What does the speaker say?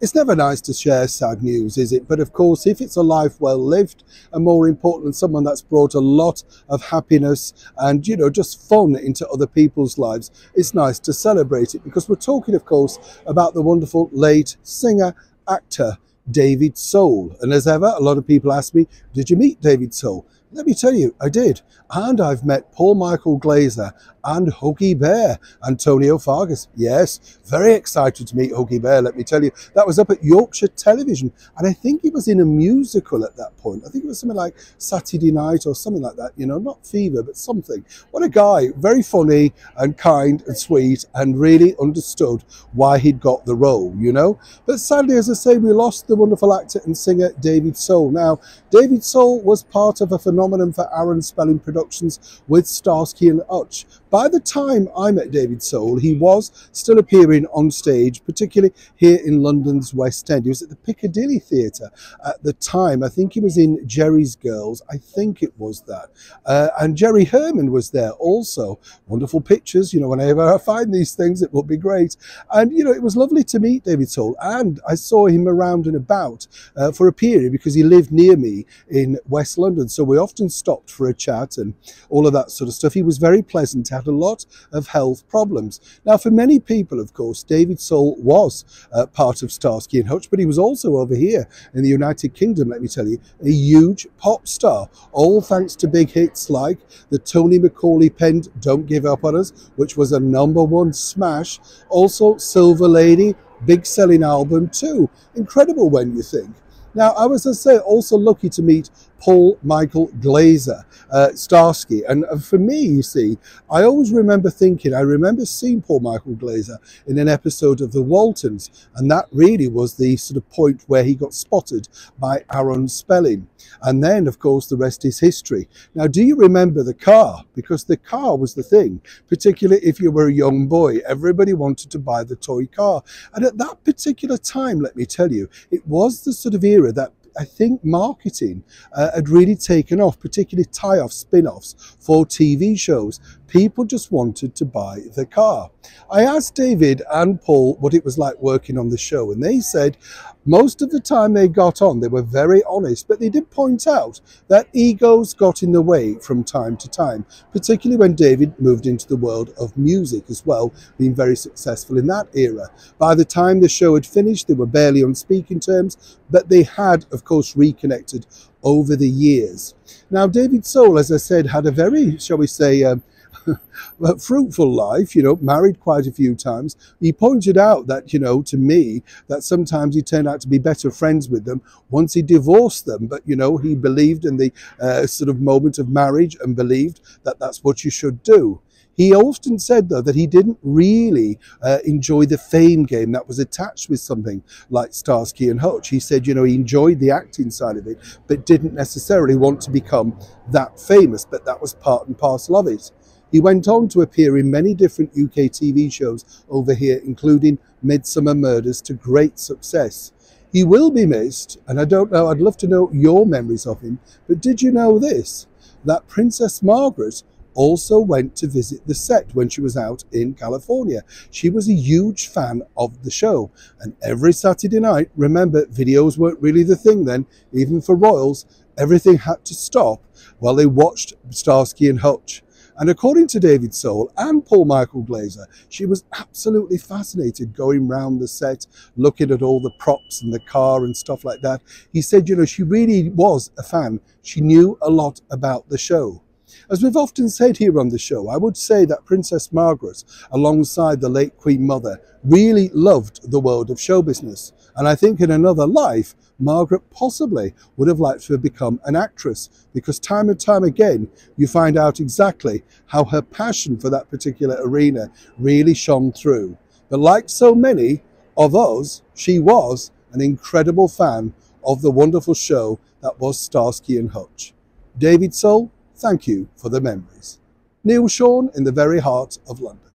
It's never nice to share sad news, is it? But of course, if it's a life well lived, and more important, someone that's brought a lot of happiness and, just fun into other people's lives, it's nice to celebrate it, because we're talking, of course, about the wonderful late singer, actor, David Soul. And as ever, a lot of people ask me, did you meet David Soul? Let me tell you, I did. And I've met Paul Michael Glaser and Huggy Bear, Antonio Fargas. Yes, very excited to meet Huggy Bear, let me tell you. That was up at Yorkshire Television, and I think he was in a musical at that point. I think it was something like Saturday Night or something like that, not Fever, but something. What a guy, very funny and kind and sweet, and really understood why he'd got the role, But sadly, as I say, we lost the wonderful actor and singer David Soul. Now, David Soul was part of a phenomenon for Aaron Spelling Productions with Starsky and Hutch. By the time I met David Soul, he was still appearing on stage, particularly here in London's West End. He was at the Piccadilly Theatre at the time. I think he was in Jerry's Girls. I think it was that. And Jerry Herman was there also. Wonderful pictures. Whenever I find these things, it will be great. And, it was lovely to meet David Soul. And I saw him around and about for a period, because he lived near me in West London. So we often stopped for a chat and all of that sort of stuff. He was very pleasant, had a lot of health problems. Now, for many people, of course, David Soul was part of Starsky and Hutch, but he was also over here in the United Kingdom, let me tell you, a huge pop star, all thanks to big hits like the Tony Macaulay penned Don't Give Up on Us, which was a #1 smash. Also, Silver Lady, big selling album too. Incredible when you think. Now, I was, as I say, also lucky to meet Paul Michael Glaser, Starsky. And for me, you see, I always remember thinking, I remember seeing Paul Michael Glaser in an episode of The Waltons, and that really was the sort of point where he got spotted by Aaron Spelling. And then, of course, the rest is history. Now, do you remember the car? Because the car was the thing, particularly if you were a young boy. Everybody wanted to buy the toy car. And at that particular time, let me tell you, it was the sort of era that I think marketing had really taken off, particularly tie-offs, spin-offs for TV shows. People just wanted to buy the car. I asked David and Paul what it was like working on the show, and they said most of the time they got on, they were very honest, but they did point out that egos got in the way from time to time, particularly when David moved into the world of music as well, being very successful in that era. By the time the show had finished, they were barely on speaking terms, but they had, of course, reconnected over the years. Now, David Soul, as I said, had a very, shall we say, fruitful life, married quite a few times. He pointed out that, to me, that sometimes he turned out to be better friends with them once he divorced them. But, he believed in the sort of moment of marriage and believed that that's what you should do. He often said, though, that he didn't really enjoy the fame game that was attached with something like Starsky and Hutch. He said, he enjoyed the acting side of it, but didn't necessarily want to become that famous. But that was part and parcel of it. He went on to appear in many different UK TV shows over here, including Midsummer Murders, to great success. He will be missed, and I don't know, I'd love to know your memories of him, but did you know this? That Princess Margaret also went to visit the set when she was out in California. She was a huge fan of the show, and every Saturday night, remember, videos weren't really the thing then, even for royals, everything had to stop while they watched Starsky and Hutch. And according to David Soul and Paul Michael Glaser, she was absolutely fascinated going round the set, looking at all the props and the car and stuff like that. He said, she really was a fan. She knew a lot about the show. As we've often said here on the show, I would say that Princess Margaret, alongside the late Queen Mother, really loved the world of show business. And I think in another life, Margaret possibly would have liked to have become an actress, because time and time again, you find out exactly how her passion for that particular arena really shone through. But like so many of us, she was an incredible fan of the wonderful show that was Starsky and Hutch. David Soul, thank you for the memories. Neil Sean in the very heart of London.